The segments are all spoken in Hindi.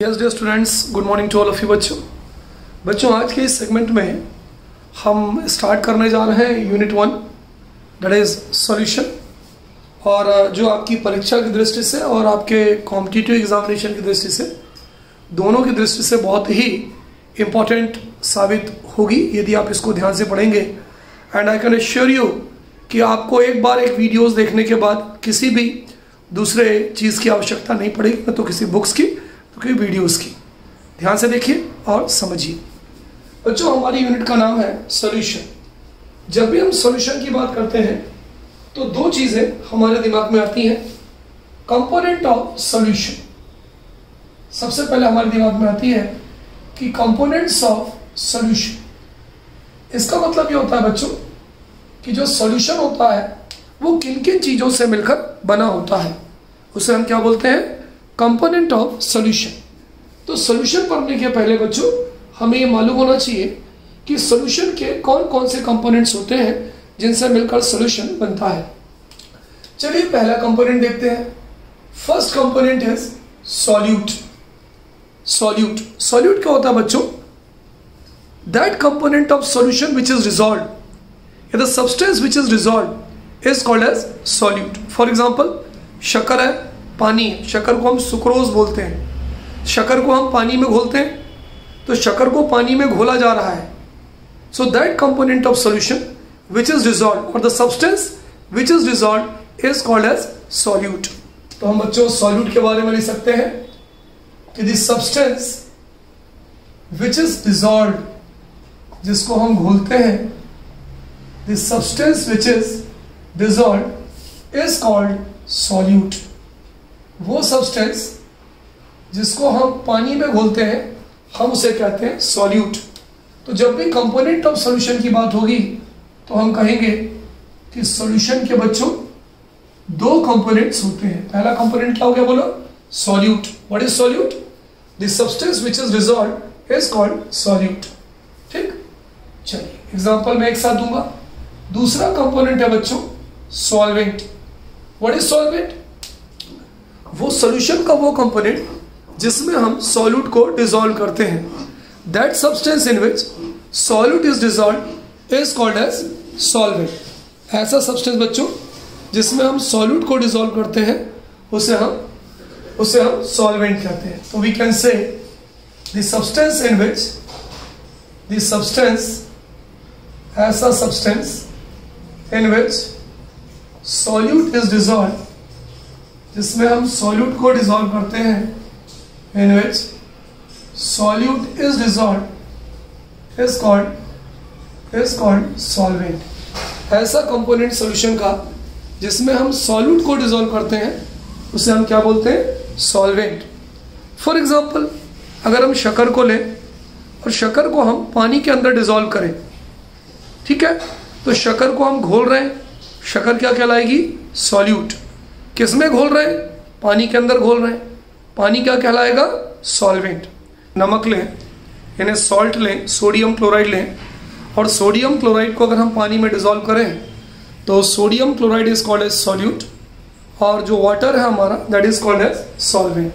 Yes dear students, good morning to all of you बच्चों आज के इस सेगमेंट में हम स्टार्ट करने जा रहे हैं यूनिट 1 दैट इज़ सॉल्यूशन। और जो आपकी परीक्षा की दृष्टि से और आपके कॉम्पिटिटिव एग्जामिनेशन की दृष्टि से, दोनों की दृष्टि से बहुत ही इम्पॉर्टेंट साबित होगी यदि आप इसको ध्यान से पढ़ेंगे। And I can assure you कि आपको एक बार एक वीडियोस देखने के बाद किसी भी दूसरे चीज़ की आवश्यकता नहीं पड़ेगी, न तो किसी बुक्स की तो कोई वीडियोस की। ध्यान से देखिए और समझिए बच्चों। हमारी यूनिट का नाम है सॉल्यूशन। जब भी हम सॉल्यूशन की बात करते हैं तो दो चीज़ें हमारे दिमाग में आती हैं। कंपोनेंट ऑफ सॉल्यूशन, सबसे पहले हमारे दिमाग में आती है कि कंपोनेंट्स ऑफ सॉल्यूशन। इसका मतलब ये होता है बच्चों कि जो सॉल्यूशन होता है वो किन किन चीज़ों से मिलकर बना होता है, उसे हम क्या बोलते हैं, कंपोनेंट ऑफ सॉल्यूशन। तो सॉल्यूशन पढ़ने के पहले बच्चों हमें ये मालूम होना चाहिए कि सॉल्यूशन के कौन कौन से कंपोनेंट्स होते हैं जिनसे मिलकर सॉल्यूशन बनता है। चलिए पहला कंपोनेंट देखते हैं। First component is solute. Solute क्या होता है बच्चों? That component of solution which is dissolved, the substance which is dissolved is called as solute. For example शक्कर है, पानी है, शक्कर को हम सुक्रोज बोलते हैं। शक्कर को हम पानी में घोलते हैं तो शक्कर को पानी में घोला जा रहा है। So that component of solution which is dissolved और the substance which is dissolved is called as solute. तो हम बच्चों सॉल्यूट के बारे में लिख सकते हैं कि this substance which is dissolved, जिसको हम घोलते हैं, this substance which is dissolved is called solute. वो सब्सटेंस जिसको हम पानी में घोलते हैं हम उसे कहते हैं सॉल्यूट। तो जब भी कंपोनेंट ऑफ सॉल्यूशन की बात होगी तो हम कहेंगे कि सॉल्यूशन के बच्चों दो कंपोनेंट्स होते हैं। पहला कंपोनेंट क्या हो गया, बोलो, solute. What is solute? The substance which is dissolved is called solute. ठीक, चलिए एग्जांपल मैं एक साथ दूंगा। दूसरा कंपोनेंट है बच्चों सॉल्वेंट। What is solvent? वो सॉल्यूशन का वो कंपोनेंट जिसमें हम सॉल्यूट को डिसॉल्व करते हैं। That substance in which solute is dissolved is called as solvent. ऐसा सब्सटेंस बच्चों जिसमें हम सॉल्यूट को डिसॉल्व करते हैं उसे हम सॉल्वेंट कहते हैं। तो we can say the substance in which the substance, ऐसा substance in which solute is dissolved, जिसमें हम सॉल्यूट को डिसॉल्व करते हैं, in which solute is dissolved is called solvent. ऐसा कंपोनेंट सॉल्यूशन का जिसमें हम सॉल्यूट को डिसॉल्व करते हैं उसे हम क्या बोलते हैं, सॉल्वेंट। फॉर एग्जांपल अगर हम शक्कर को लें और शक्कर को हम पानी के अंदर डिसॉल्व करें, ठीक है, तो शक्कर को हम घोल रहे हैं, शक्कर क्या कहलाएगी, सॉल्यूट। किस में घोल रहे हैं, पानी के अंदर घोल रहे हैं, पानी क्या कहलाएगा, सॉल्वेंट। नमक लें, यानी सॉल्ट लें, सोडियम क्लोराइड लें, और सोडियम क्लोराइड को अगर हम पानी में डिसॉल्व करें तो sodium chloride is called as solute, और जो वाटर है हमारा that is called as solvent.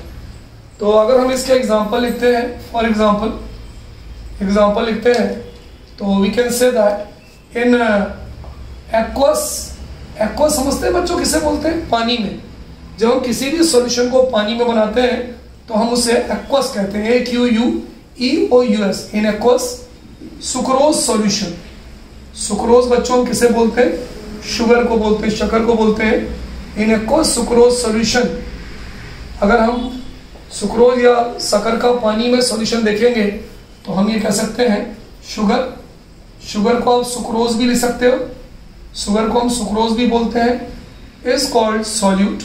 तो अगर हम इसके एग्जांपल लिखते हैं, फॉर एग्जांपल लिखते हैं तो we can say that in aqueous समझते हैं बच्चों किसे बोलते हैं, पानी में। जब हम किसी भी सॉल्यूशन को पानी में बनाते हैं तो हम उसे एक्वस कहते हैं, AQUEOUS, in aqueous. Sucrose solution, sucrose बच्चों हम किसे बोलते हैं, शुगर को बोलते हैं, शक्कर को बोलते हैं, इन एक्वस सुक्रोज सॉल्यूशन। अगर हम सुक्रोज या शक्कर का पानी में सॉल्यूशन देखेंगे तो हम ये कह सकते हैं शुगर को आप सुक्रोज भी लिख सकते हो, शुगर को हम सुक्रोज भी बोलते हैं, इज कॉल्ड सॉल्यूट।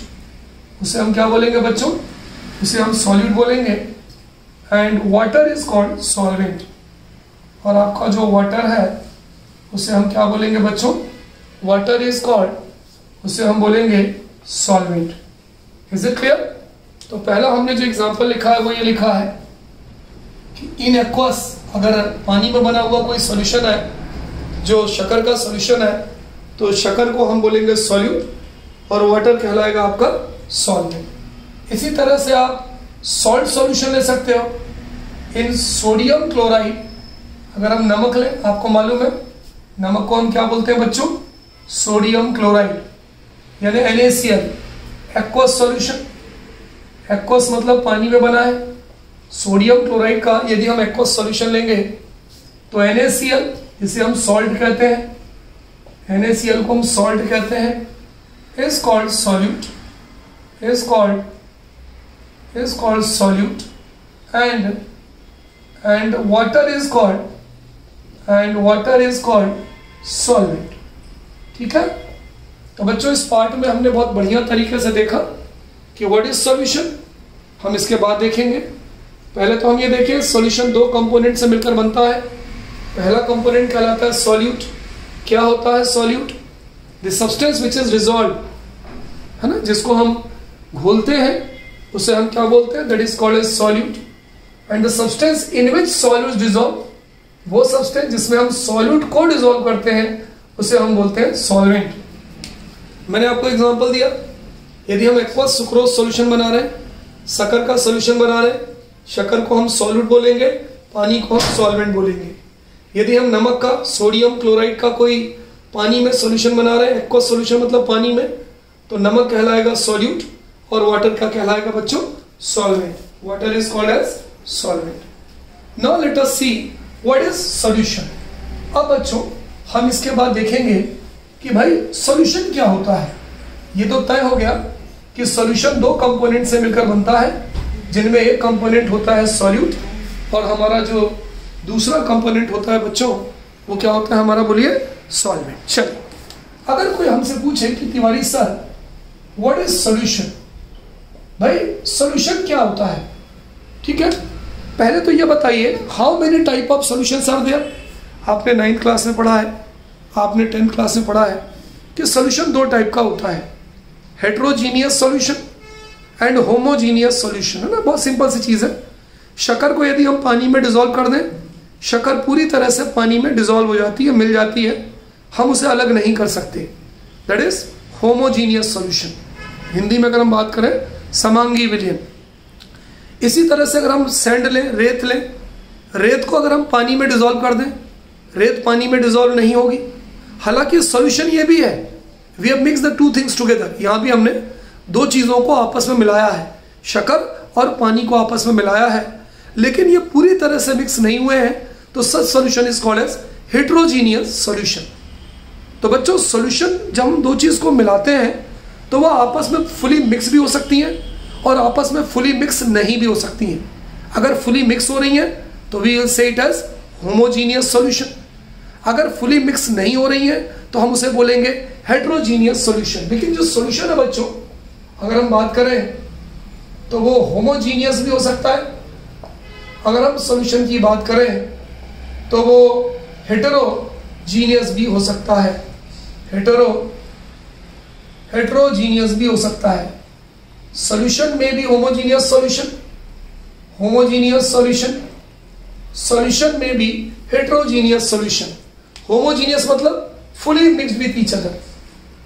उसे हम क्या बोलेंगे बच्चों, उसे हम सॉल्यूट बोलेंगे। And water is called solvent, और आपका जो वाटर है उसे हम क्या बोलेंगे बच्चों, वाटर इज कॉल्ड, उसे हम बोलेंगे सॉल्वेंट। Is it clear? तो पहला हमने जो एग्जांपल लिखा है वो ये लिखा है कि इन एक्वस, अगर पानी में बना हुआ कोई सॉल्यूशन है जो शक्कर का सॉल्यूशन है तो शक्कर को हम बोलेंगे सॉल्यूट और वाटर कहलाएगा आपका सॉल्वेंट। इसी तरह से आप सॉल्ट सॉल्यूशन ले सकते हो। इन सोडियम क्लोराइड, अगर हम नमक लें, आपको मालूम है नमक को हम क्या बोलते हैं बच्चों, सोडियम क्लोराइड यानी NaCl, एक्वस सॉल्यूशन। एक्वस मतलब पानी में बना है। सोडियम क्लोराइड का यदि हम एक्वस सॉल्यूशन लेंगे तो NaCl, जिसे हम सॉल्ट कहते हैं, NaCl को हम सॉल्ट कहते हैं, is called solute, is called solute, and water is called solvent। ठीक है, तो बच्चों इस पार्ट में हमने बहुत बढ़िया तरीके से देखा कि व्हाट इज सॉल्यूशन। हम इसके बाद देखेंगे, पहले तो हम ये देखें सॉल्यूशन दो कंपोनेंट से मिलकर बनता है। पहला कंपोनेंट कहलाता है सॉल्यूट। क्या होता है solute? The substance which is dissolve, है ना, जिसको हम घोलते हैं उसे हम क्या बोलते हैं, that is called as solute. And the substance in which solute dissolve, वो सब्सटेंस जिसमें हम सॉल्यूट को डिसॉल्व करते हैं उसे हम बोलते हैं सॉल्वेंट। मैंने आपको एग्जांपल दिया, यदि हम एक्वस सुक्रोज सॉल्यूशन बना रहे हैं, शक्कर का सॉल्यूशन बना रहे हैं, शक्कर को हम सॉल्यूट बोलेंगे, पानी को हम सॉल्वेंट बोलेंगे। यदि हम नमक का, सोडियम क्लोराइड का कोई पानी में सॉल्यूशन बना रहे हैं, एक्वस सॉल्यूशन मतलब पानी में, तो नमक कहलाएगा सॉल्यूट और वाटर का कहलाएगा बच्चों solvent. Water is called as solvent. Now let us see what is solution. अब बच्चों हम इसके बाद देखेंगे कि भाई सॉल्यूशन क्या होता है। ये तो तय हो गया कि सॉल्यूशन दो कंपोनेंट से मिलकर बनता है, जिनमें एक कंपोनेंट होता है सॉल्यूट और हमारा जो दूसरा कंपोनेंट होता है बच्चों वो क्या होता है हमारा, बोलिए सॉल्वेंट। चलिए, अगर कोई हमसे पूछे कि Tiwari sir what is solution, भाई सॉल्यूशन क्या होता है, ठीक है, पहले तो ये बताइए how many type of solutions are there. आपने 9th क्लास में पढ़ा है, आपने 10th क्लास में पढ़ा है कि सॉल्यूशन दो टाइप का होता है, heterogeneous solution and homogeneous solution, है ना, बहुत सिंपल सी चीज़ है। शक्कर को यदि हम पानी में डिसॉल्व कर दें, शक्कर पूरी तरह से पानी में डिसॉल्व हो जाती है, मिल जाती है, हम उसे अलग नहीं कर सकते, that is homogeneous solution. Hindi में अगर हम बात करें समांगी विलयन। इसी तरह से अगर हम सैंड लें, रेत लें, रेत को अगर हम पानी में डिसॉल्व कर दें, रेत पानी में डिसॉल्व नहीं होगी। हालांकि सॉल्यूशन ये भी है, we have mix the two things together, यहाँ भी हमने दो चीज़ों को आपस में मिलाया है, शक्कर और पानी को आपस में मिलाया है, लेकिन ये पूरी तरह से मिक्स नहीं हुए हैं, तो such solution is called as heterogeneous solution. तो बच्चों सॉल्यूशन जब हम दो चीज़ को मिलाते हैं तो वह आपस में फुली मिक्स भी हो सकती हैं और आपस में फुली मिक्स नहीं भी हो सकती हैं। अगर फुली मिक्स हो रही हैं तो we will say it as homogeneous solution. अगर फुली मिक्स नहीं हो रही हैं तो हम उसे बोलेंगे हेट्रोजीनियस सॉल्यूशन। लेकिन जो सॉल्यूशन है बच्चों, अगर हम बात करें तो वो होमोजीनियस भी हो सकता है, अगर हम सॉल्यूशन की बात करें तो वो हेटेरोजीनियस भी हो सकता है, हेटेरोजीनियस भी हो सकता है। सॉल्यूशन में भी homogeneous solution, homogeneous solution, solution में भी हेटेरोजीनियस सॉल्यूशन। होमोजीनियस मतलब fully mixed with each other,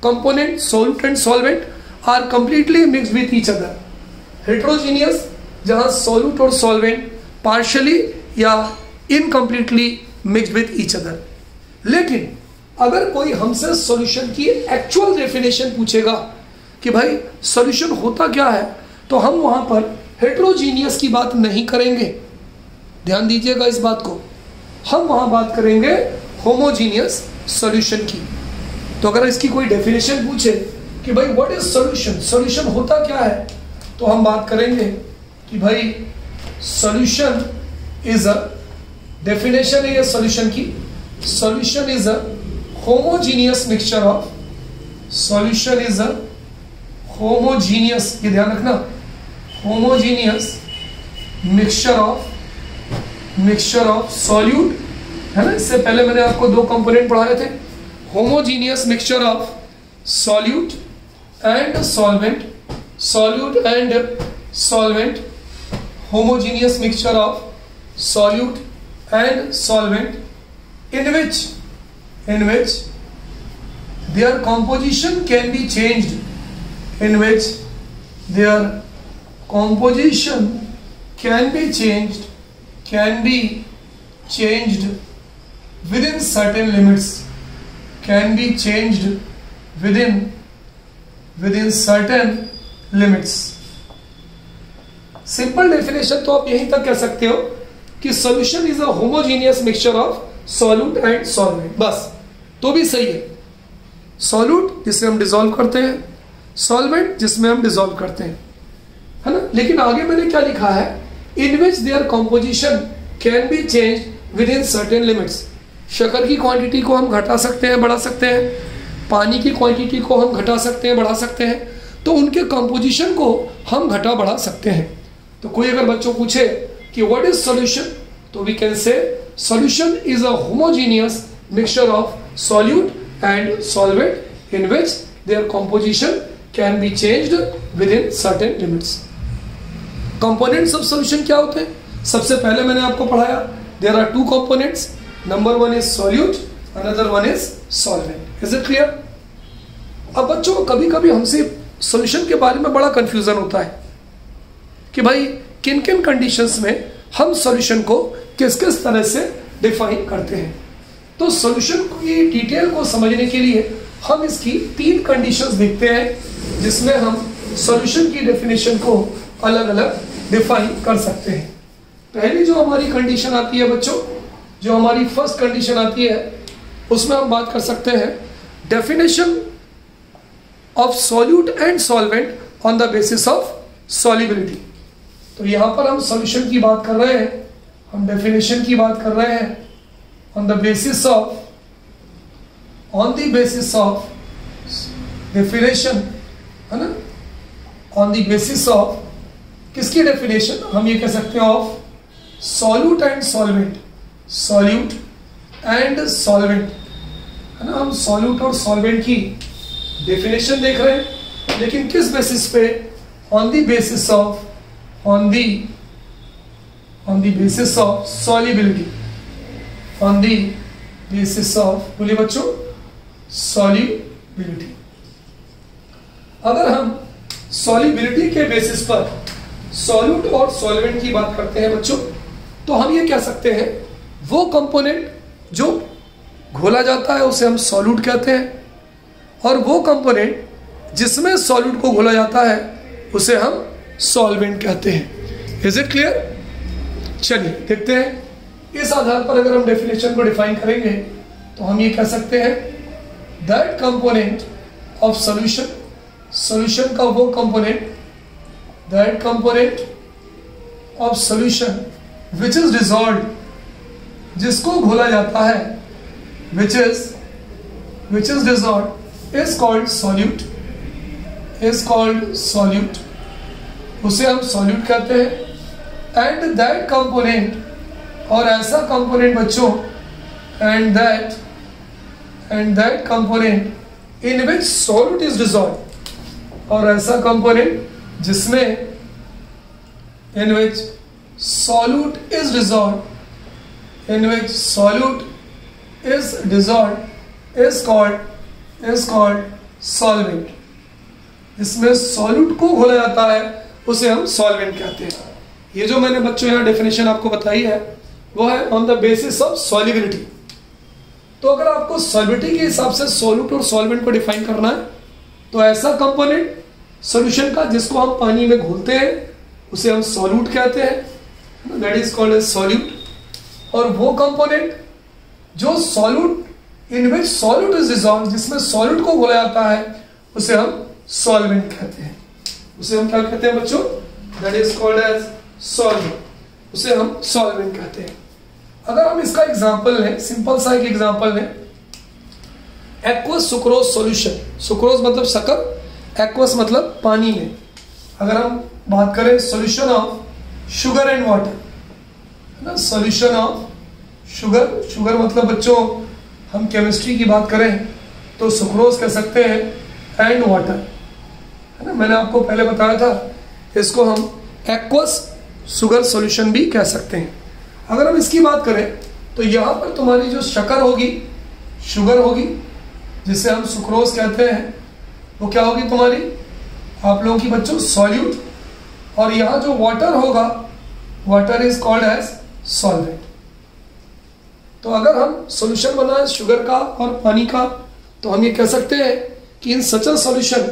component solute and solvent are completely mixed with each other। heterogeneous जहाँ solute और solvent partially या incompletely mixed with each other। लेकिन अगर कोई हमसे सॉल्यूशन की एक्चुअल डेफिनेशन पूछेगा कि भाई सॉल्यूशन होता क्या है, तो हम वहाँ पर हेट्रोजीनियस की बात नहीं करेंगे, ध्यान दीजिएगा इस बात को, हम वहाँ बात करेंगे होमोजीनियस सॉल्यूशन की। तो अगर इसकी कोई डेफिनेशन पूछे कि भाई व्हाट इज सॉल्यूशन, सॉल्यूशन होता क्या है, तो हम बात करेंगे कि भाई सॉल्यूशन इज अ, डेफिनेशन है सॉल्यूशन की, solution is a homogeneous mixture of, solution is a homogeneous, ये ध्यान रखना, होमोजीनियस मिक्सचर ऑफ सॉल्यूट, है ना। इससे पहले मैंने आपको दो कंपोनेंट पढ़ाए थे, homogeneous mixture of solute and solvent, solute and solvent, homogeneous mixture of solute and solvent in which their composition can be changed, in which their composition can be changed within certain limits, can be changed within certain limits. Simple definition तो आप यहीं तक कह सकते हो कि solution is a homogeneous mixture of solute and solvent, बस, तो भी सही है। सॉल्यूट जिसे हम डिसॉल्व करते हैं, सॉल्वेंट जिसमें हम डिसॉल्व करते हैं, है ना। लेकिन आगे मैंने क्या लिखा है, in which their composition can be change within certain limits. शक्कर की क्वांटिटी को हम घटा सकते हैं, बढ़ा सकते हैं, पानी की क्वांटिटी को हम घटा सकते हैं, बढ़ा सकते हैं, तो उनके कंपोजिशन को हम घटा बढ़ा सकते हैं। तो कोई अगर बच्चों पूछे कि व्हाट इज सॉल्यूशन, तो we can say solution is a homogeneous mixture of solute and solvent in which their composition can be changed within certain limits. Components of solution क्या होते हैं? सबसे पहले मैंने आपको पढ़ाया, there are two components, number one is solute, another one is solvent. Is it clear? अब बच्चों कभी कभी हमसे सॉल्यूशन के बारे में बड़ा कंफ्यूजन होता है कि भाई किन किन कंडीशंस में हम सॉल्यूशन को किस किस तरह से डिफाइन करते हैं। तो सॉल्यूशन की डिटेल को समझने के लिए हम इसकी 3 कंडीशंस देखते हैं जिसमें हम सॉल्यूशन की डेफिनेशन को अलग अलग डिफाइन कर सकते हैं। पहली जो हमारी कंडीशन आती है बच्चों, जो हमारी फर्स्ट कंडीशन आती है, उसमें हम बात कर सकते हैं definition of solute and solvent on the basis of solubility. तो यहां पर हम सॉल्यूशन की बात कर रहे हैं, हम डेफिनेशन की बात कर रहे हैं on the basis of definition, है ना, ऑन द बेसिस ऑफ किसकी डेफिनेशन? हम ये कह सकते हैं of solute and solvent, solute and solvent, है ना। हम सॉल्यूट और सॉल्वेंट की डेफिनेशन देख रहे हैं, लेकिन किस बेसिस पे? On the basis of solubility, on the basis of, बोलिए बच्चों, सॉल्युबिलिटी। अगर हम सॉल्युबिलिटी के बेसिस पर सॉल्यूट और सॉल्वेंट की बात करते हैं बच्चों, तो हम ये कह सकते हैं वो कंपोनेंट जो घोला जाता है उसे हम सॉल्यूट कहते हैं, और वो कंपोनेंट जिसमें सॉल्यूट को घोला जाता है उसे हम सॉल्वेंट कहते हैं। Is it clear? चलिए देखते हैं। इस आधार पर अगर हम डेफिनेशन को डिफाइन करेंगे तो हम ये कह सकते हैं that component of solution, solution का वो component, that component of solution which is dissolved, जिसको घोला जाता है, विच is dissolved is called solute, is called solute, उसे हम सॉल्यूट कहते हैं। एंड दैट कंपोनेंट, और ऐसा कंपोनेंट बच्चों, and that component in which solute is dissolved, और ऐसा कंपोनेंट जिसमें in which solute is dissolved, in which solute is dissolved is called solvent. इसमें सॉल्यूट को घोला जाता है उसे हम सॉल्वेंट कहते हैं। ये जो मैंने बच्चों यहाँ डेफिनेशन आपको बताई है वो है on the basis of solubility. तो अगर आपको सॉल्युबिलिटी के हिसाब से सॉल्यूट और सॉल्वेंट को डिफाइन करना है तो ऐसा कंपोनेंट सॉल्यूशन का जिसको हम पानी में घोलते हैं उसे हम सॉल्यूट कहते हैं, that is called as solute. और वो कंपोनेंट जो solute, in which solute is dissolved, जिसमें सॉल्यूट को घोला जाता है उसे हम सॉल्वेंट कहते हैं। उसे हम क्या कहते हैं बच्चों? That is called as solvent, उसे हम सॉल्वेंट कहते हैं। अगर हम इसका एग्जांपल लें, सिंपल सा एक एग्जांपल लें, एक्वस सुक्रोज सॉल्यूशन, सुक्रोज मतलब शक्कर, एक्वस मतलब पानी में। अगर हम बात करें solution of sugar and water, है ना, सॉल्यूशन ऑफ शुगर, शुगर मतलब बच्चों हम केमिस्ट्री की बात करें तो सुक्रोज कह सकते हैं एंड वाटर, है ना। मैंने आपको पहले बताया था इसको हम एक्वस शुगर सॉल्यूशन भी कह सकते हैं। अगर हम इसकी बात करें तो यहाँ पर तुम्हारी जो शक्कर होगी, शुगर होगी, जिसे हम सुक्रोज कहते हैं, वो क्या होगी तुम्हारी, आप लोगों की बच्चों, सॉल्यूट। और यहाँ जो वाटर होगा water is called as solvent. तो अगर हम सॉल्यूशन बनाए शुगर का और पानी का, तो हम ये कह सकते हैं कि in such a solution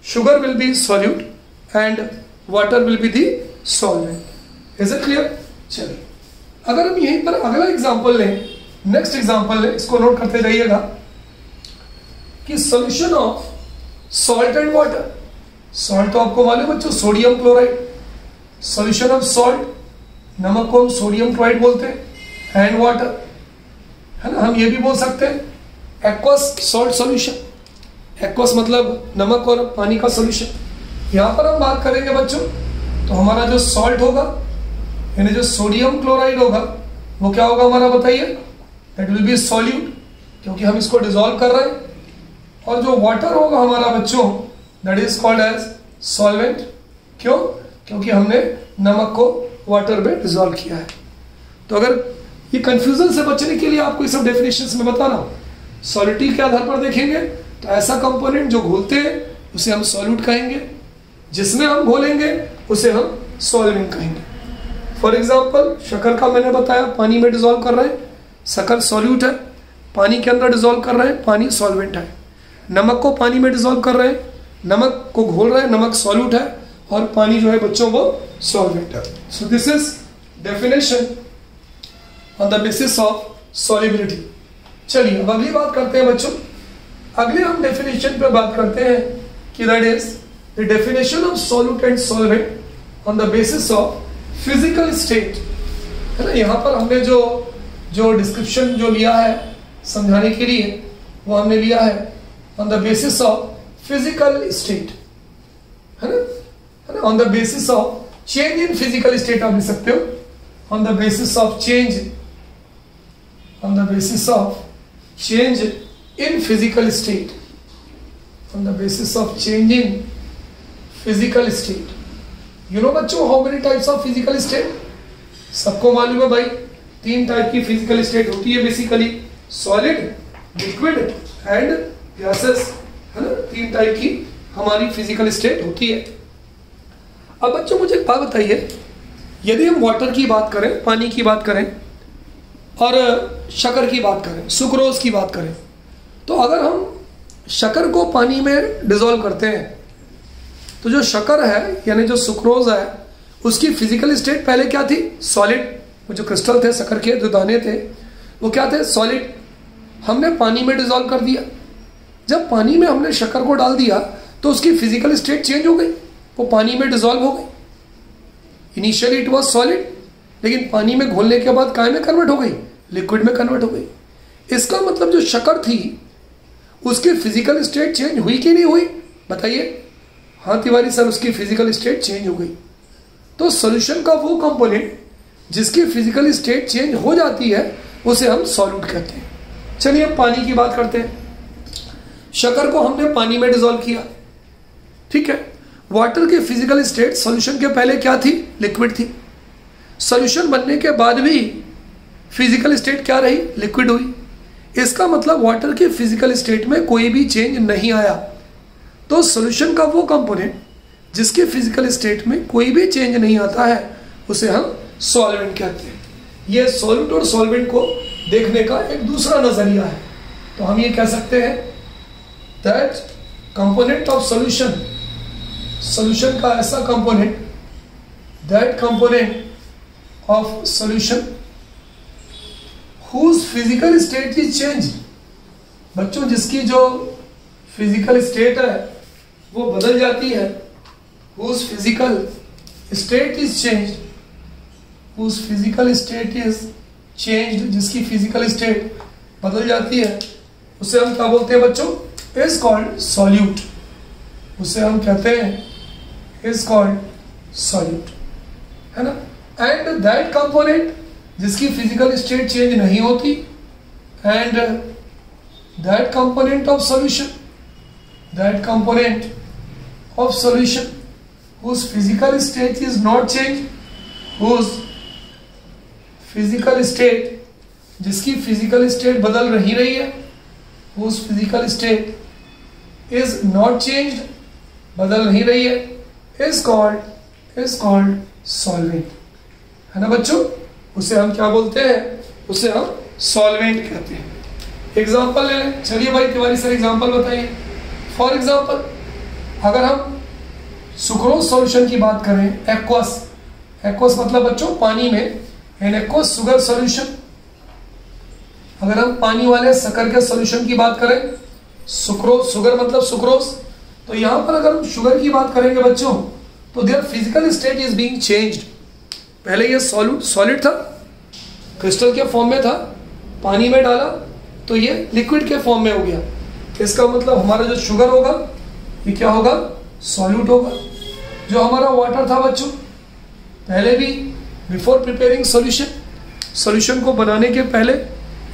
sugar will be solute and water will be the solvent. Is it clear? चलिए, अगर हम यहीं पर अगला एग्जांपल लें, नेक्स्ट एग्जांपल लें, इसको नोट करते जाइएगा कि solution of salt and water. Salt तो आपको मालूम है बच्चों, sodium chloride. Solution of salt, नमक को हम सोडियम क्लोराइड बोलते हैं, एंड वाटर, है ना। हम ये भी बोल सकते हैं एक्वस सॉल्ट सॉल्यूशन। एक्वस मतलब नमक और पानी का सॉल्यूशन। यहां पर हम बात करेंगे बच्चों, तो हमारा जो सॉल्ट होगा यानी जो सोडियम क्लोराइड होगा वो क्या होगा हमारा, बताइए? दैट विल बी सॉल्यूट, क्योंकि हम इसको डिसॉल्व कर रहे हैं। और जो वाटर होगा हमारा बच्चों, that is called as solvent. क्यों? क्योंकि हमने नमक को वाटर में डिसॉल्व किया है। तो अगर ये कंफ्यूजन से बचने के लिए आपको ये सब डेफिनेशंस में बता रहा हूं, सॉलिडिटी के आधार पर देखेंगे तो ऐसा कंपोनेंट जो घोलते हैं उसे हम सॉल्यूट कहेंगे, जिसमें हम घोलेंगे उसे हम सॉल्वेंट कहेंगे। फॉर एग्जाम्पल, शक्कर का मैंने बताया पानी में डिसॉल्व कर रहे हैं, शक्कर सॉल्यूट है, पानी के अंदर डिसॉल्व कर रहे हैं, पानी सॉल्वेंट है। नमक को पानी में डिसॉल्व कर रहे हैं, नमक को घोल रहे हैं, नमक सॉल्यूट है, और पानी जो है बच्चों वो सॉल्वेंट है। So this is definition on the basis of solubility. चलिए अब अगली बात करते हैं बच्चों। अगले हम डेफिनेशन पे बात करते हैं कि that is the definition of solute and solvent on the basis of physical state, है ना। यहाँ पर हमने जो डिस्क्रिप्शन जो लिया है समझाने के लिए, वो हमने लिया है on the basis of physical state, है ना, on the basis of change in physical state आप लिख सकते हो, on the basis of change, on the basis of change in physical state, on the basis of change in physical state. You know बच्चों, how many types of physical state? सबको मालूम है भाई, 3 टाइप की फिजिकल स्टेट होती है basically, solid, liquid and gases, है ना। 3 टाइप की हमारी फिजिकल स्टेट होती है। अब बच्चों मुझे एक बात बताइए, यदि हम वाटर की बात करें, पानी की बात करें और शक्कर की बात करें, सुक्रोज की बात करें, तो अगर हम शक्कर को पानी में डिसॉल्व करते हैं तो जो शक्कर है यानी जो सुक्रोज है उसकी फिजिकल स्टेट पहले क्या थी? सॉलिड। वो जो क्रिस्टल थे शक्कर के, जो दाने थे, वो क्या थे? सॉलिड। हमने पानी में डिसॉल्व कर दिया। जब पानी में हमने शक्कर को डाल दिया तो उसकी फिजिकल स्टेट चेंज हो गई, वो पानी में डिसॉल्व हो गई। इनिशियली इट वाज सॉलिड, लेकिन पानी में घोलने के बाद काय में कन्वर्ट हो गई? लिक्विड में कन्वर्ट हो गई। इसका मतलब जो शक्कर थी उसकी फिजिकल स्टेट चेंज हुई कि नहीं हुई? बताइए। हाँ तिवारी सर, उसकी फिजिकल स्टेट चेंज हो गई। तो सॉल्यूशन का वो कंपोनेंट जिसकी फिजिकल स्टेट चेंज हो जाती है उसे हम सॉल्यूट कहते हैं। चलिए अब पानी की बात करते हैं। शक्कर को हमने पानी में डिसॉल्व किया, ठीक है। वाटर की फिजिकल स्टेट सॉल्यूशन के पहले क्या थी? लिक्विड थी। सॉल्यूशन बनने के बाद भी फिजिकल स्टेट क्या रही? लिक्विड हुई। इसका मतलब वाटर की फिजिकल स्टेट में कोई भी चेंज नहीं आया। तो सॉल्यूशन का वो कंपोनेंट जिसकी फिजिकल स्टेट में कोई भी चेंज नहीं आता है उसे हम सॉल्वेंट कहते हैं। ये सॉल्यूट और सॉल्वेंट को देखने का एक दूसरा नजरिया है। तो हम ये कह सकते हैं that component of solution, solution का ऐसा component, that component of solution whose physical state is changed। बच्चों जिसकी जो फिजिकल स्टेट है वो बदल जाती है, whose physical state is changed, whose physical state is changed, जिसकी फिजिकल स्टेट बदल जाती है उसे हम क्या बोलते हैं बच्चों? is called solute। उसे हम कहते हैं is called solute, है ना। and that component जिसकी फिजिकल स्टेट चेंज नहीं होती, and that component of solution, that component of solution whose physical state is not changed, whose physical state, जिसकी फिजिकल स्टेट बदल नहीं रही है, whose physical state is not changed, बदल नहीं रही है, is called solvent, है ना बच्चों, उसे हम क्या बोलते हैं, उसे हम सॉल्वेंट कहते हैं। एग्जाम्पल ले लें, चलिए भाई तिवारी सर एग्जाम्पल बताइए। फॉर एग्जाम्पल अगर हम सुक्रोज सॉल्यूशन की बात करें, एक्वस, एक्वस मतलब बच्चों पानी में, एन एक्वस शुगर सॉल्यूशन। अगर हम पानी वाले शक्कर के सॉल्यूशन की बात करें, सुक्रोज, शुगर मतलब सुक्रोज, तो यहां पर अगर हम शुगर की बात करेंगे बच्चों, तो their physical state is being changed. पहले ये सॉलिड था, क्रिस्टल के फॉर्म में था, पानी में डाला तो ये लिक्विड के फॉर्म में हो गया। इसका मतलब हमारा जो शुगर होगा ये क्या होगा, सॉल्यूट होगा। जो हमारा वाटर था बच्चों, पहले भी बिफोर प्रिपेयरिंग सॉल्यूशन, सॉल्यूशन को बनाने के पहले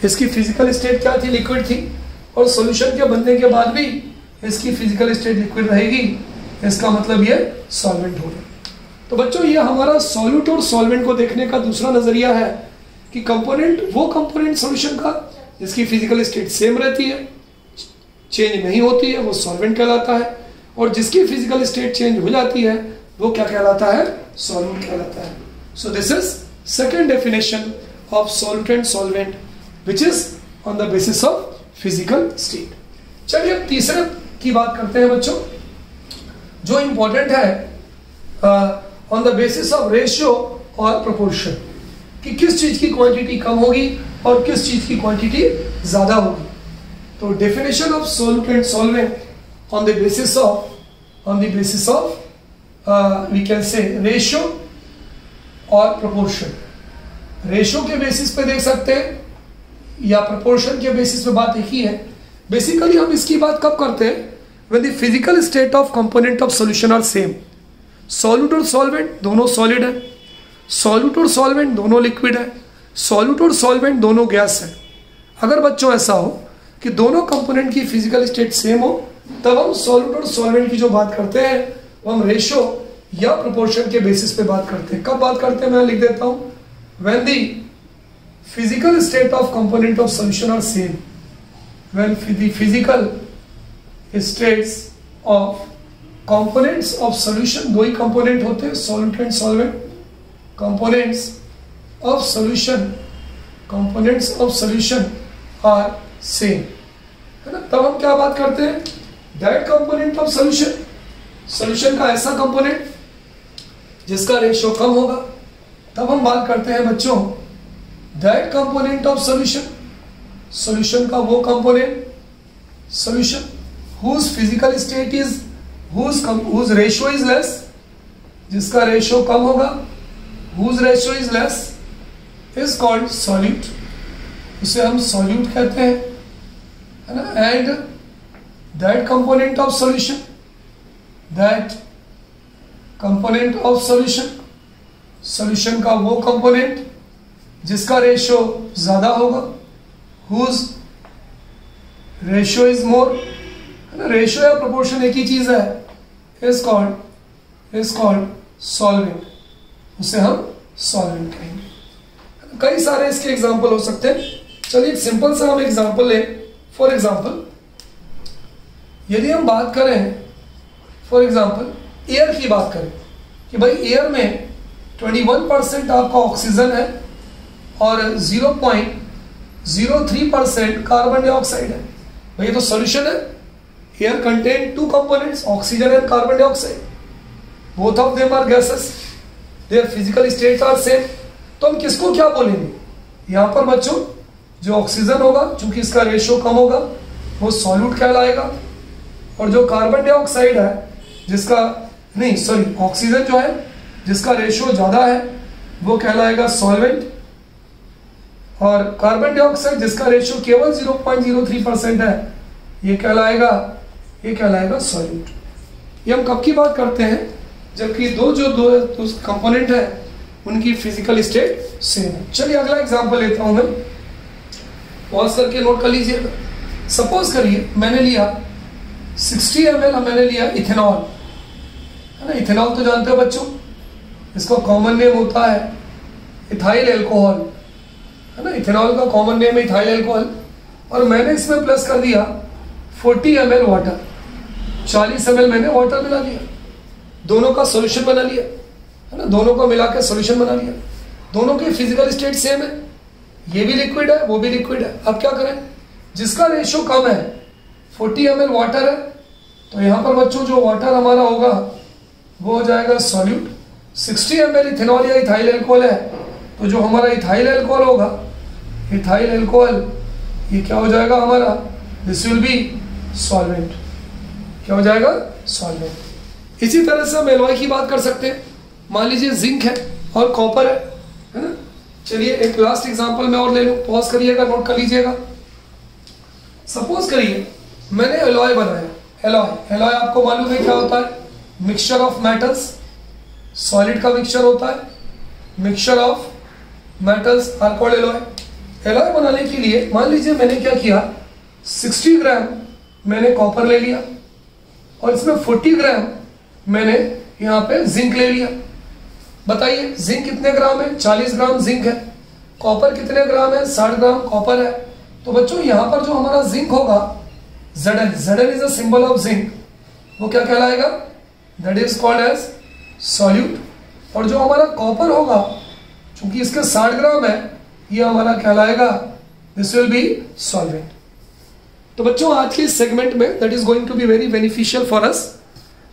इसकी फिजिकल स्टेट क्या थी, लिक्विड थी, और सॉल्यूशन के बनने के बाद भी इसकी फिजिकल स्टेट लिक्विड रहेगी। इसका मतलब ये सॉल्वेंट होगा। तो बच्चों ये हमारा सॉल्यूट और सॉल्वेंट को देखने का दूसरा नजरिया है कि कंपोनेंट, वो कंपोनेंट सॉल्यूशन का जिसकी फिजिकल स्टेट सेम रहती है, चेंज नहीं होती है, वो सॉल्वेंट कहलाता है, और जिसकी फिजिकल स्टेट चेंज हो जाती है वो क्या कहलाता है, सॉल्वेंट कहलाता है। So this is second definition of solute and solvent which is on the basis of physical state. चलिए अब तीसरे की बात करते हैं बच्चों, जो इंपॉर्टेंट है on the basis of ratio और प्रोपोर्शन, कि किस चीज की क्वांटिटी कम होगी और किस चीज की क्वांटिटी ज्यादा होगी। तो definition of solute and solvent on the basis of we can say ratio और proportion। रेशियो के बेसिस पे देख सकते हैं या प्रोपोर्शन के बेसिस पे, बात एक ही है। बेसिकली हम इसकी बात कब करते हैं, when the physical state of component of solution are same। Solute और सॉल्वेंट दोनों सॉलिड है, सॉल्यूट और सॉल्वेंट दोनों लिक्विड है, सॉल्यूट और सॉल्वेंट दोनों गैस है। अगर बच्चों ऐसा हो कि दोनों कंपोनेंट की फिजिकल स्टेट सेम हो, तब हम सॉल्यूट और सॉल्वेंट की जो बात करते हैं वो हम रेशियो या प्रोपोर्शन के बेसिस पे बात करते हैं। कब बात करते हैं, मैं लिख देता हूं, when the physical state of component of solution are same, when the physical states of components of solution, दो ही कंपोनेंट होते हैं, solute and solvent, components of solution are same, है ना। तब हम क्या बात करते हैं, that component of solution का ऐसा कंपोनेंट जिसका रेशियो कम होगा, तब हम बात करते हैं बच्चों that component of solution का वो component solution whose physical state is whose ratio is less, जिसका रेशियो कम होगा, whose ratio is less is called solute, उसे हम solute कहते हैं, है ना। and that component of solution का वो कंपोनेंट जिसका रेशियो ज्यादा होगा, whose ratio is more, है ना। रेशियो या प्रोपोर्शन एक ही चीज है, is called solvent, उसे हम सॉल्वेंट कहेंगे। कई सारे इसके एग्जांपल हो सकते हैं। चलिए एक सिंपल सा हम एग्जांपल लें। फॉर एग्जांपल यदि हम बात करें, फॉर एग्जांपल एयर की बात करें कि भाई एयर में 21% आपका ऑक्सीजन है और 0.03% कार्बन डाइऑक्साइड है। भाई ये तो सॉल्यूशन है। Air contain two components, oxygen and carbon dioxide, both of them are gases, their physical states are same. तो हम किसको क्या बोलेंगे यहाँ पर बच्चों, जो ऑक्सीजन होगा चूंकि इसका रेशियो कम होगा वो सॉल्यूट कहलाएगा, और जो कार्बन डाइऑक्साइड है जिसका ऑक्सीजन जो है जिसका रेशियो ज्यादा है वो कहलाएगा सॉल्वेंट, और कार्बन डाइऑक्साइड जिसका रेशियो केवल 0.03% है ये कहलाएगा सॉल्यूट। ये हम कब की बात करते हैं, जबकि दो कंपोनेंट है उनकी फिजिकल स्टेट सेम है। चलिए अगला एग्जांपल लेता हूं मैं, पॉज करके नोट कर लीजिएगा। सपोज करिए मैंने लिया 60 ml, मैंने लिया इथेनॉल, है ना। इथेनॉल तो जानते हो बच्चों, इसका कॉमन नेम होता है इथाइल एल्कोहल, है ना। इथेनॉल का कॉमन नेम है इथाइल एल्कोहल, और मैंने इसमें प्लस कर दिया 40 ml वाटर, 40 ml मैंने वाटर मिला लिया, दोनों का सॉल्यूशन बना लिया, है ना। दोनों को मिला के सॉल्यूशन बना लिया। दोनों की फिजिकल स्टेट सेम है, ये भी लिक्विड है वो भी लिक्विड है। अब क्या करें, जिसका रेशियो कम है 40 ml वाटर है, तो यहाँ पर बच्चों जो वाटर हमारा होगा वो हो जाएगा सॉल्यूट। 60 ml इथेनॉल या इथाइल एल्कोहल है, तो जो हमारा इथाइल एल्कोहल होगा, इथाइल एल्कोहल ये क्या हो जाएगा हमारा, दिस विल बी सॉल्वेंट। क्या हो जाएगा, सॉल्वेंट। इसी तरह से हम एलॉय की बात कर सकते हैं। मान लीजिए जिंक है और कॉपर है ना। चलिए एक लास्ट एग्जांपल मैं और ले लूँ, पॉज करिएगा, नोट कर लीजिएगा। सपोज करिए मैंने एलॉय बनाया। एलॉय आपको मालूम है क्या होता है, मिक्सचर ऑफ मेटल्स, सॉलिड का मिक्सचर होता है, mixture of metals are called alloy. Alloy बनाने के लिए मान लीजिए मैंने क्या किया, 60 ग्राम मैंने कॉपर ले लिया और इसमें 40 ग्राम मैंने यहाँ पे जिंक ले लिया। बताइए जिंक कितने ग्राम है, 40 ग्राम जिंक है। कॉपर कितने ग्राम है, 60 ग्राम कॉपर है। तो बच्चों यहाँ पर जो हमारा जिंक होगा, Zn is a symbol of zinc, वो क्या कहलाएगा, that is called as solute. और जो हमारा कॉपर होगा, चूंकि इसके 60 ग्राम है, ये हमारा कहलाएगा, दिस विल बी सॉल्वेंट। तो बच्चों आज के इस सेगमेंट में that is going to be very beneficial for us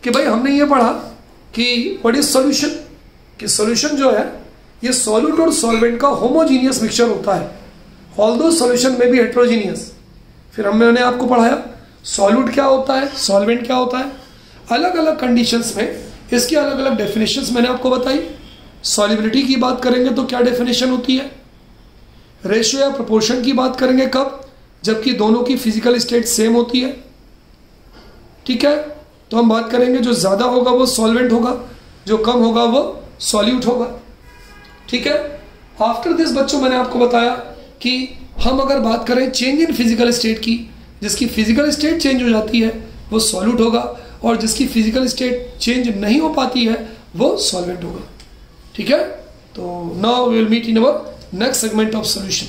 कि भाई हमने ये पढ़ा कि व्हाट इज सॉल्यूशन, कि सॉल्यूशन जो है ये सॉल्यूट और सॉल्वेंट का होमोजीनियस मिक्सचर होता है, ऑल्दो सॉल्यूशन में भी हेट्रोजीनियस। फिर हमने आपको पढ़ाया सॉल्यूट क्या होता है, सॉल्वेंट क्या होता है, अलग अलग कंडीशंस में इसकी अलग अलग डेफिनेशंस मैंने आपको बताई। सॉल्युबिलिटी की बात करेंगे तो क्या डेफिनेशन होती है, रेशियो या प्रोपोर्शन की बात करेंगे कब, जबकि दोनों की फिजिकल स्टेट सेम होती है। ठीक है, तो हम बात करेंगे जो ज़्यादा होगा वो सॉल्वेंट होगा, जो कम होगा वो सॉल्यूट होगा। ठीक है, आफ्टर दिस बच्चों मैंने आपको बताया कि हम अगर बात करें चेंज इन फिजिकल स्टेट की, जिसकी फिजिकल स्टेट चेंज हो जाती है वो सॉल्यूट होगा, और जिसकी फिजिकल स्टेट चेंज नहीं हो पाती है वो सॉल्वेंट होगा। ठीक है, तो now we will meet in our next segment of solution.